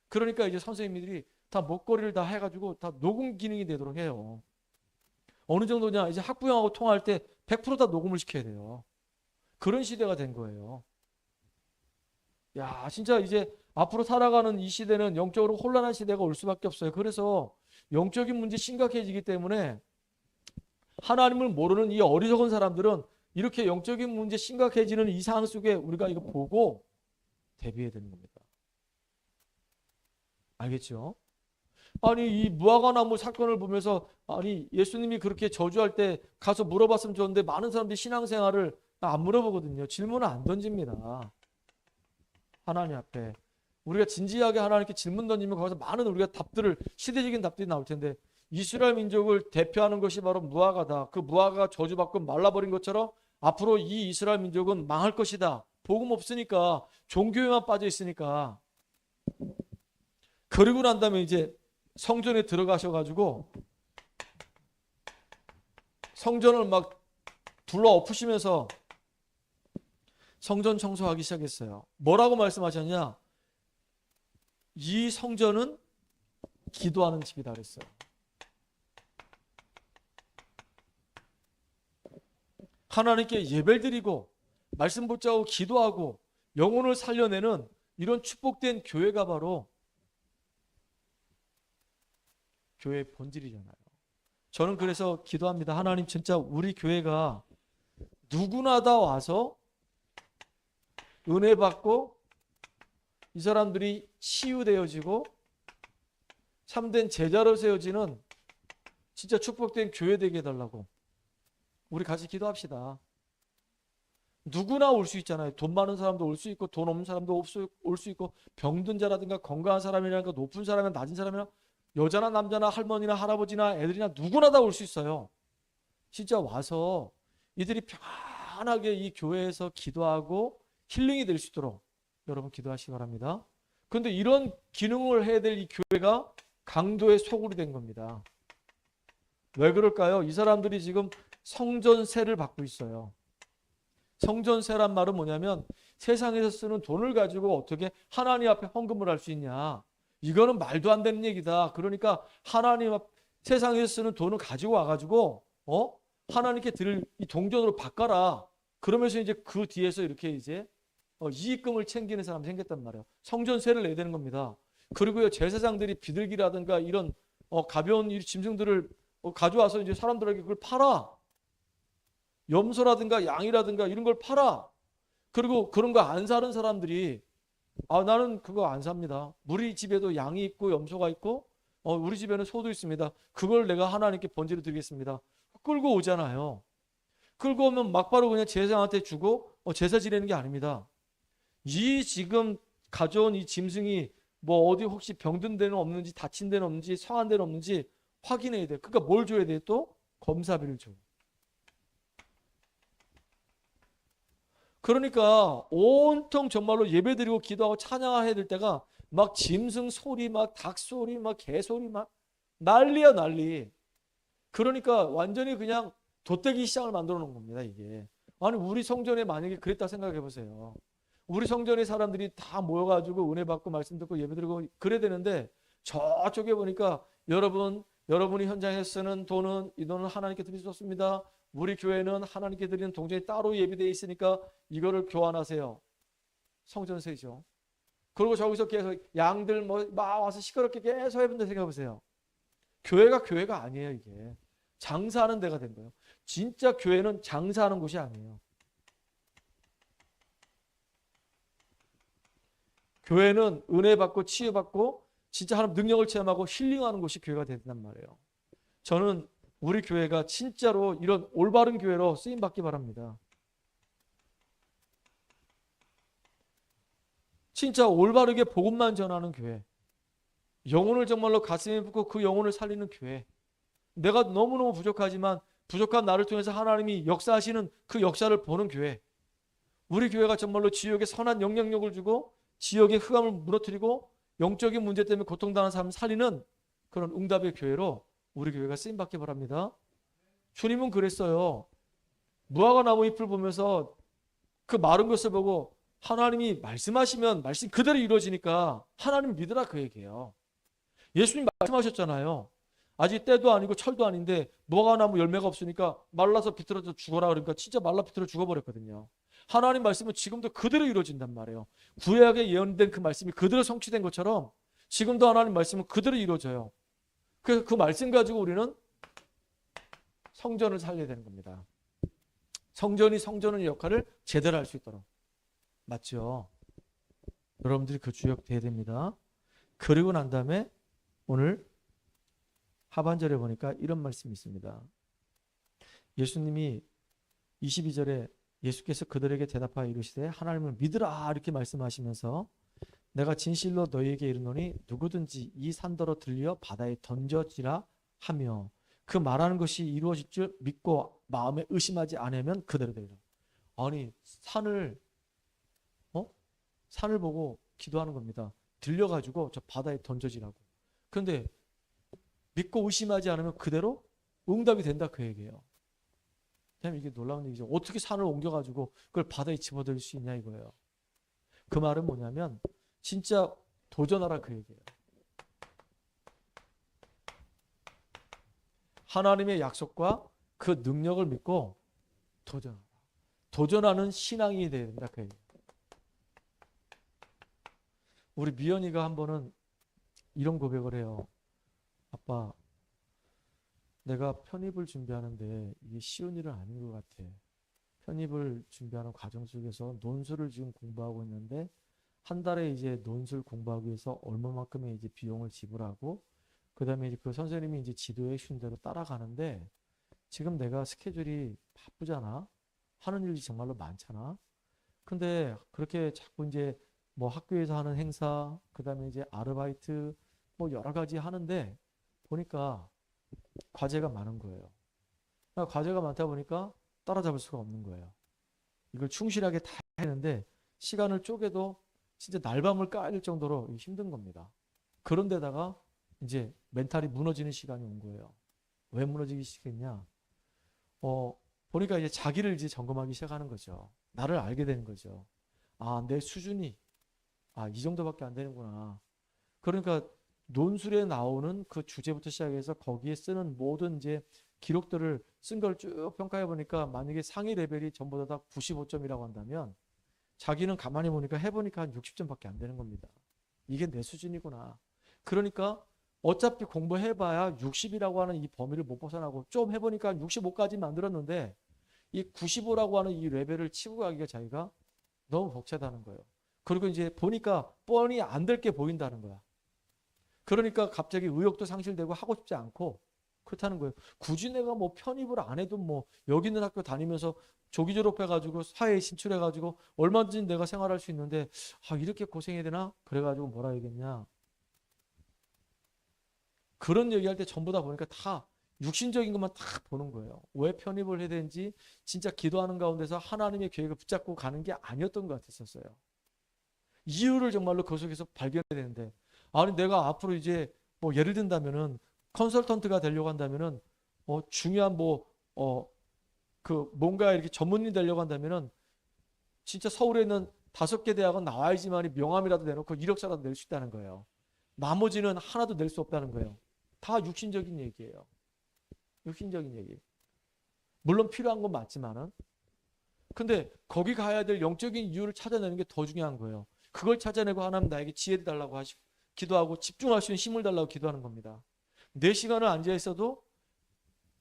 그러니까 이제 선생님들이 다 목걸이를 다 해가지고 다 녹음 기능이 되도록 해요. 어느 정도냐, 이제 학부형하고 통화할 때 100%다 녹음을 시켜야 돼요. 그런 시대가 된 거예요. 야, 진짜 이제 앞으로 살아가는 이 시대는 영적으로 혼란한 시대가 올 수밖에 없어요. 그래서 영적인 문제 심각해지기 때문에 하나님을 모르는 이 어리석은 사람들은 이렇게 영적인 문제 심각해지는 이 상황 속에 우리가 이거 보고 대비해야 되는 겁니다. 알겠죠? 아니, 이 무화과나무 사건을 보면서 아니, 예수님이 그렇게 저주할 때 가서 물어봤으면 좋은데 많은 사람들이 신앙생활을 안 물어보거든요. 질문을 안 던집니다. 하나님 앞에. 우리가 진지하게 하나님께 질문 던지면 거기서 많은 우리가 답들을, 시대적인 답들이 나올 텐데 이스라엘 민족을 대표하는 것이 바로 무화과다. 그 무화과가 저주받고 말라버린 것처럼 앞으로 이 이스라엘 민족은 망할 것이다. 복음 없으니까, 종교에만 빠져 있으니까. 그러고 난 다음에 이제 성전에 들어가셔가지고 성전을 막 둘러 엎으시면서 성전 청소하기 시작했어요. 뭐라고 말씀하셨냐? 이 성전은 기도하는 집이다 그랬어요. 하나님께 예배를 드리고 말씀 붙잡고 기도하고 영혼을 살려내는 이런 축복된 교회가 바로 교회의 본질이잖아요. 저는 그래서 기도합니다. 하나님, 진짜 우리 교회가 누구나 다 와서 은혜 받고 이 사람들이 치유되어지고 참된 제자로 세워지는 진짜 축복된 교회 되게 해달라고 우리 같이 기도합시다. 누구나 올 수 있잖아요. 돈 많은 사람도 올 수 있고 돈 없는 사람도 올 수 있고 병든 자라든가 건강한 사람이라든가 높은 사람이나 낮은 사람이나 여자나 남자나 할머니나 할아버지나 애들이나 누구나 다 올 수 있어요. 진짜 와서 이들이 편하게 이 교회에서 기도하고 힐링이 될 수 있도록 여러분 기도하시기 바랍니다. 그런데 이런 기능을 해야 될 이 교회가 강도의 소굴이 된 겁니다. 왜 그럴까요? 이 사람들이 지금 성전세를 받고 있어요. 성전세란 말은 뭐냐면 세상에서 쓰는 돈을 가지고 어떻게 하나님 앞에 헌금을 할 수 있냐. 이거는 말도 안 되는 얘기다. 그러니까 하나님 앞 세상에서 쓰는 돈을 가지고 와가지고 하나님께 드릴 이 동전으로 바꿔라. 그러면서 이제 그 뒤에서 이렇게 이제 이익금을 챙기는 사람이 생겼단 말이에요. 성전세를 내야 되는 겁니다. 그리고요, 제사장들이 비둘기라든가 이런 가벼운 이 짐승들을 가져와서 이제 사람들에게 그걸 팔아. 염소라든가 양이라든가 이런 걸 팔아. 그리고 그런 거 안 사는 사람들이 나는 그거 안 삽니다. 우리 집에도 양이 있고 염소가 있고 우리 집에는 소도 있습니다. 그걸 내가 하나님께 번제로 드리겠습니다. 끌고 오잖아요. 끌고 오면 막바로 그냥 제사장한테 주고 제사 지내는 게 아닙니다. 이 지금 가져온 이 짐승이 뭐 어디 혹시 병든 데는 없는지 다친 데는 없는지 성한 데는 없는지 확인해야 돼. 그러니까 뭘 줘야 돼? 또 검사비를 줘. 그러니까 온통 정말로 예배드리고 기도하고 찬양해야 될 때가 막 짐승 소리, 막 닭 소리, 막 개 소리, 막 난리야 난리. 그러니까 완전히 그냥 돗대기 시장을 만들어 놓은 겁니다, 이게. 아니, 우리 성전에 만약에 그랬다 생각해 보세요. 우리 성전에 사람들이 다 모여가지고 은혜 받고 말씀 듣고 예배 드리고 그래야 되는데 저쪽에 보니까 여러분이 현장에 쓰는 돈은 이 돈은 하나님께 드릴 수 없습니다. 우리 교회는 하나님께 드리는 동전이 따로 예비되어 있으니까 이거를 교환하세요. 성전세죠. 그리고 저기서 계속 양들 막 와서 시끄럽게 계속 해본다 생각해 보세요. 교회가 아니에요, 이게. 장사하는 데가 된 거예요. 진짜 교회는 장사하는 곳이 아니에요. 교회는 은혜 받고 치유받고 진짜 하나님 능력을 체험하고 힐링하는 곳이 교회가 된단 말이에요. 저는 우리 교회가 진짜로 이런 올바른 교회로 쓰임받기 바랍니다. 진짜 올바르게 복음만 전하는 교회. 영혼을 정말로 가슴에 붓고 그 영혼을 살리는 교회. 내가 너무너무 부족하지만 부족한 나를 통해서 하나님이 역사하시는 그 역사를 보는 교회. 우리 교회가 정말로 지역에 선한 영향력을 주고 지역의 흑암을 무너뜨리고 영적인 문제 때문에 고통당하는 사람을 살리는 그런 응답의 교회로 우리 교회가 쓰임받기 바랍니다. 주님은 그랬어요. 무화과 나무 잎을 보면서 그 마른 것을 보고 하나님이 말씀하시면 말씀 그대로 이루어지니까 하나님 믿으라 그 얘기예요. 예수님 말씀하셨잖아요. 아직 때도 아니고 철도 아닌데 무화과 나무 열매가 없으니까 말라서 비틀어져 죽어라 그러니까 진짜 말라 비틀어 죽어버렸거든요. 하나님 말씀은 지금도 그대로 이루어진단 말이에요. 구약에 예언된 그 말씀이 그대로 성취된 것처럼 지금도 하나님 말씀은 그대로 이루어져요. 그래서 그 말씀 가지고 우리는 성전을 살려야 되는 겁니다. 성전이 성전의 역할을 제대로 할 수 있도록. 맞죠? 여러분들이 그 주역 돼야 됩니다. 그리고 난 다음에 오늘 하반절에 보니까 이런 말씀이 있습니다. 예수님이 22절에 예수께서 그들에게 대답하여 이르시되 하나님을 믿으라 이렇게 말씀하시면서 내가 진실로 너희에게 이르노니 누구든지 이 산더러 들려 바다에 던져지라 하며 그 말하는 것이 이루어질 줄 믿고 마음에 의심하지 않으면 그대로 되리라. 아니 산을 보고 기도하는 겁니다. 들려가지고 저 바다에 던져지라고. 그런데 믿고 의심하지 않으면 그대로 응답이 된다 그 얘기예요. 참 이게 놀라운 얘기죠. 어떻게 산을 옮겨가지고 그걸 바다에 집어들일 수 있냐 이거예요. 그 말은 뭐냐면 진짜 도전하라 그 얘기예요. 하나님의 약속과 그 능력을 믿고 도전하라. 도전하는 신앙이 돼야 된다 그 얘기예요. 우리 미연이가 한 번은 이런 고백을 해요. 아빠, 내가 편입을 준비하는데 이게 쉬운 일은 아닌 것 같아. 편입을 준비하는 과정 속에서 논술을 지금 공부하고 있는데 한 달에 이제 논술 공부하기 위해서 얼마만큼의 이제 비용을 지불하고 그다음에 이제 그 선생님이 이제 지도해 주신 대로 따라가는데 지금 내가 스케줄이 바쁘잖아. 하는 일이 정말로 많잖아. 근데 그렇게 자꾸 이제 뭐 학교에서 하는 행사, 그다음에 이제 아르바이트 뭐 여러 가지 하는데 보니까 과제가 많은 거예요. 그러니까 과제가 많다 보니까 따라잡을 수가 없는 거예요. 이걸 충실하게 다 했는데 시간을 쪼개도 진짜 날밤을 깔 정도로 힘든 겁니다. 그런데다가 이제 멘탈이 무너지는 시간이 온 거예요. 왜 무너지기 시작했냐? 보니까 이제 자기를 이제 점검하기 시작하는 거죠. 나를 알게 되는 거죠. 아, 내 수준이 이 정도밖에 안 되는구나. 그러니까 논술에 나오는 그 주제부터 시작해서 거기에 쓰는 모든 이제 기록들을 쓴 걸 쭉 평가해 보니까 만약에 상위 레벨이 전부 다 95점이라고 한다면 자기는 가만히 보니까 해보니까 한 60점밖에 안 되는 겁니다. 이게 내 수준이구나. 그러니까 어차피 공부해봐야 60이라고 하는 이 범위를 못 벗어나고 좀 해보니까 65까지 만들었는데 이 95라고 하는 이 레벨을 치고 가기가 자기가 너무 벅차다는 거예요. 그리고 이제 보니까 뻔히 안 될 게 보인다는 거야. 그러니까 갑자기 의욕도 상실되고 하고 싶지 않고 그렇다는 거예요. 굳이 내가 뭐 편입을 안 해도 뭐 여기 있는 학교 다니면서 조기 졸업해가지고 사회에 진출해가지고 얼마든지 내가 생활할 수 있는데 이렇게 고생해야 되나? 그래가지고 뭐라 해야겠냐. 그런 얘기할 때 전부 다 보니까 다 육신적인 것만 다 보는 거예요. 왜 편입을 해야 되는지 진짜 기도하는 가운데서 하나님의 계획을 붙잡고 가는 게 아니었던 것 같았었어요. 이유를 정말로 그 속에서 발견해야 되는데 아니 내가 앞으로 이제 뭐 예를 든다면은 컨설턴트가 되려고 한다면은 중요한 그 뭔가 이렇게 전문인이 되려고 한다면은 진짜 서울에 있는 5개 대학은 나와야지만 명함이라도 내놓고 이력서라도 낼 수 있다는 거예요. 나머지는 하나도 낼 수 없다는 거예요. 다 육신적인 얘기예요. 육신적인 얘기. 물론 필요한 건 맞지만은 근데 거기 가야 될 영적인 이유를 찾아내는 게 더 중요한 거예요. 그걸 찾아내고 하나님 나에게 지혜를 달라고 하시고 기도하고 집중할 수 있는 힘을 달라고 기도하는 겁니다. 4시간을 앉아 있어도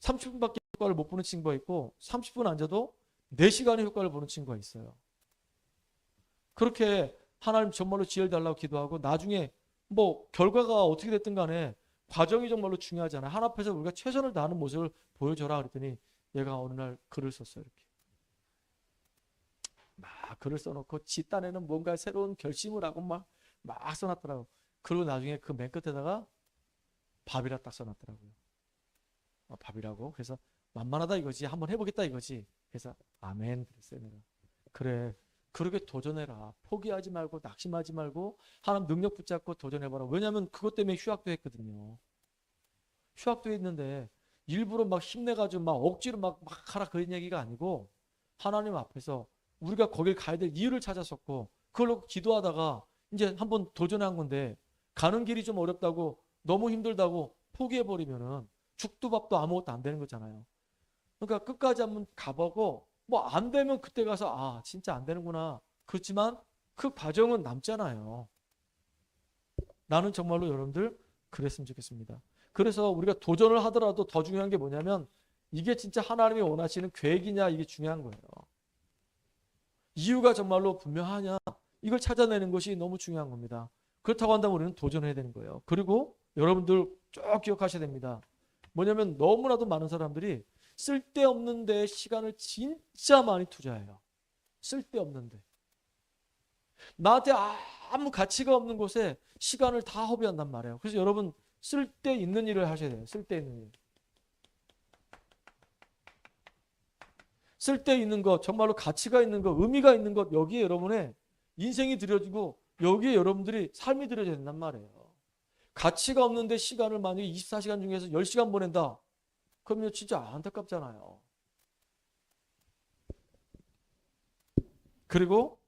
30분밖에 효과를 못 보는 친구가 있고 30분 앉아도 4시간의 효과를 보는 친구가 있어요. 그렇게 하나님 정말로 지혜를 달라고 기도하고 나중에 뭐 결과가 어떻게 됐든 간에 과정이 정말로 중요하잖아요. 하나 앞에서 우리가 최선을 다하는 모습을 보여줘라 그랬더니 얘가 어느 날 글을 썼어요. 이렇게. 막 글을 써놓고 지 딴에는 뭔가 새로운 결심을 하고 막 써놨더라고. 그리고 나중에 그 맨 끝에다가 밥이라 딱 써놨더라고요. 밥이라고. 그래서 만만하다 이거지. 한번 해보겠다 이거지. 그래서 아멘 그랬어요. 내가. 그래. 그렇게 도전해라. 포기하지 말고 낙심하지 말고 하나님 능력 붙잡고 도전해봐라. 왜냐하면 그것 때문에 휴학도 했거든요. 휴학되어 있는데 일부러 막 힘내가지고 막 억지로 막 하라 그런 얘기가 아니고 하나님 앞에서 우리가 거길 가야 될 이유를 찾았었고 그걸로 기도하다가 이제 한번 도전한 건데 가는 길이 좀 어렵다고 너무 힘들다고 포기해버리면은 죽도 밥도 아무것도 안 되는 거잖아요. 그러니까 끝까지 한번 가보고 뭐 안 되면 그때 가서 아 진짜 안 되는구나. 그렇지만 그 과정은 남잖아요. 나는 정말로 여러분들 그랬으면 좋겠습니다. 그래서 우리가 도전을 하더라도 더 중요한 게 뭐냐면 이게 진짜 하나님이 원하시는 계획이냐 이게 중요한 거예요. 이유가 정말로 분명하냐 이걸 찾아내는 것이 너무 중요한 겁니다. 그렇다고 한다면 우리는 도전해야 되는 거예요. 그리고 여러분들 쭉 기억하셔야 됩니다. 뭐냐면 너무나도 많은 사람들이 쓸데없는 데 시간을 진짜 많이 투자해요. 쓸데없는데. 나한테 아무 가치가 없는 곳에 시간을 다 허비한단 말이에요. 그래서 여러분 쓸데있는 일을 하셔야 돼요. 쓸데있는 일. 쓸데있는 것, 정말로 가치가 있는 것, 의미가 있는 것 여기에 여러분의 인생이 들여지고 여기에 여러분들이 삶이 들여져야 된단 말이에요. 가치가 없는데 시간을 만약에 24시간 중에서 10시간 보낸다. 그러면 진짜 안타깝잖아요. 그리고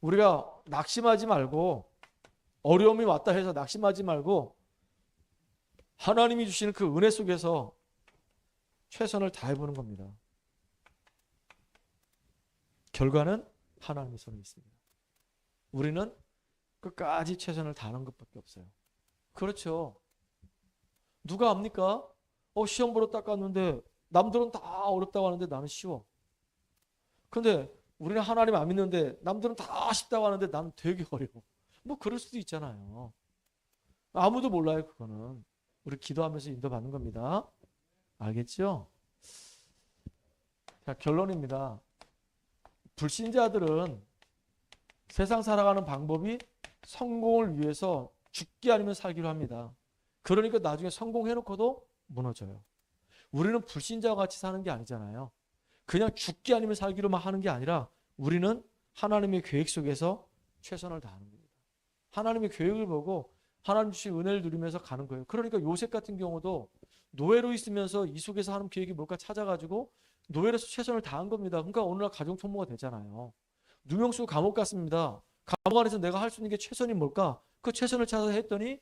우리가 낙심하지 말고 어려움이 왔다 해서 낙심하지 말고 하나님이 주시는 그 은혜 속에서 최선을 다해보는 겁니다. 결과는 하나님의 손에 있습니다. 우리는 끝까지 최선을 다하는 것밖에 없어요. 그렇죠. 누가 압니까? 시험 보러 딱 갔는데 남들은 다 어렵다고 하는데 나는 쉬워. 근데 우리는 하나님 안 믿는데 남들은 다 쉽다고 하는데 나는 되게 어려워. 뭐 그럴 수도 있잖아요. 아무도 몰라요. 그거는. 우리 기도하면서 인도받는 겁니다. 알겠죠? 자, 결론입니다. 불신자들은 세상 살아가는 방법이 성공을 위해서 죽기 아니면 살기로 합니다. 그러니까 나중에 성공해놓고도 무너져요. 우리는 불신자와 같이 사는 게 아니잖아요. 그냥 죽기 아니면 살기로만 하는 게 아니라 우리는 하나님의 계획 속에서 최선을 다하는 겁니다. 하나님의 계획을 보고 하나님 주신 은혜를 누리면서 가는 거예요. 그러니까 요셉 같은 경우도 노예로 있으면서 이 속에서 하는 계획이 뭘까 찾아가지고 노예로서 최선을 다한 겁니다. 그러니까 오늘날 가정통모가 되잖아요. 누명수 감옥 갔습니다. 감옥 안에서 내가 할 수 있는 게 최선이 뭘까? 그 최선을 찾아서 했더니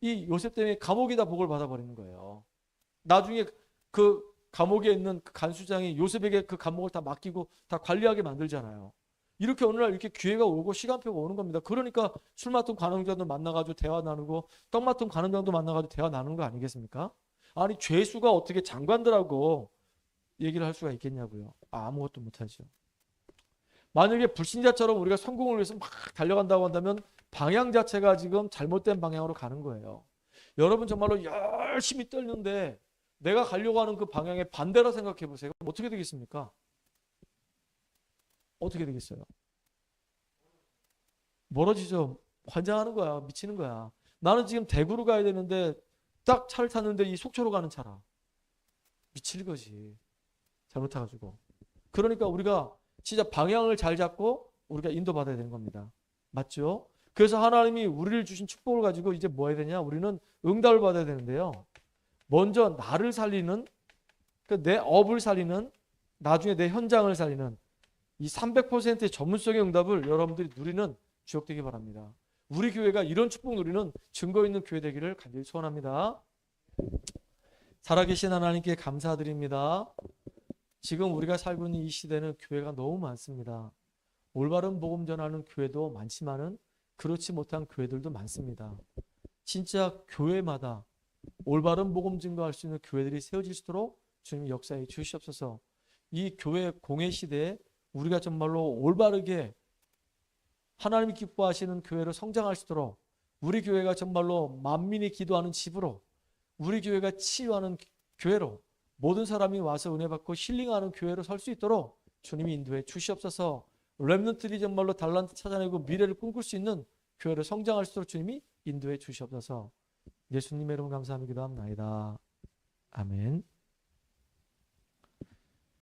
이 요셉 때문에 감옥에다 복을 받아버리는 거예요. 나중에 그 감옥에 있는 그 간수장이 요셉에게 그 감옥을 다 맡기고 다 관리하게 만들잖아요. 이렇게 어느 날 이렇게 기회가 오고 시간표가 오는 겁니다. 그러니까 술 맡은 관원장도 만나가지고 대화 나누고 떡 맡은 관원장도 만나가지고 대화 나누는 거 아니겠습니까? 아니 죄수가 어떻게 장관들하고 얘기를 할 수가 있겠냐고요. 아무것도 못하죠. 만약에 불신자처럼 우리가 성공을 위해서 막 달려간다고 한다면 방향 자체가 지금 잘못된 방향으로 가는 거예요. 여러분 정말로 열심히 떨는데 내가 가려고 하는 그 방향의 반대라 생각해 보세요. 어떻게 되겠습니까? 어떻게 되겠어요? 멀어지죠. 환장하는 거야. 미치는 거야. 나는 지금 대구로 가야 되는데 딱 차를 탔는데 이 속초로 가는 차라. 미칠 거지. 잘못해가지고. 그러니까 우리가 진짜 방향을 잘 잡고 우리가 인도받아야 되는 겁니다. 맞죠? 그래서 하나님이 우리를 주신 축복을 가지고 이제 뭐 해야 되냐? 우리는 응답을 받아야 되는데요. 먼저 나를 살리는, 내 업을 살리는, 나중에 내 현장을 살리는 이 300%의 전문성의 응답을 여러분들이 누리는 주역 되기 바랍니다. 우리 교회가 이런 축복 누리는 증거 있는 교회 되기를 간절히 소원합니다. 살아계신 하나님께 감사드립니다. 지금 우리가 살고 있는 이 시대는 교회가 너무 많습니다. 올바른 복음 전하는 교회도 많지만은 그렇지 못한 교회들도 많습니다. 진짜 교회마다 올바른 복음 증거할 수 있는 교회들이 세워질 수 있도록 주님 역사해 주시옵소서. 이 교회 공회 시대에 우리가 정말로 올바르게 하나님이 기뻐하시는 교회로 성장할 수 있도록 우리 교회가 정말로 만민이 기도하는 집으로 우리 교회가 치유하는 교회로 모든 사람이 와서 은혜 받고 힐링하는 교회로 설 수 있도록 주님이 인도해 주시옵소서. 렘넌트들이 정말로 달란트 찾아내고 미래를 꿈꿀 수 있는 교회로 성장할 수 있도록 주님이 인도해 주시옵소서. 예수님의 이름 감사하며 기도합나이다. 아멘.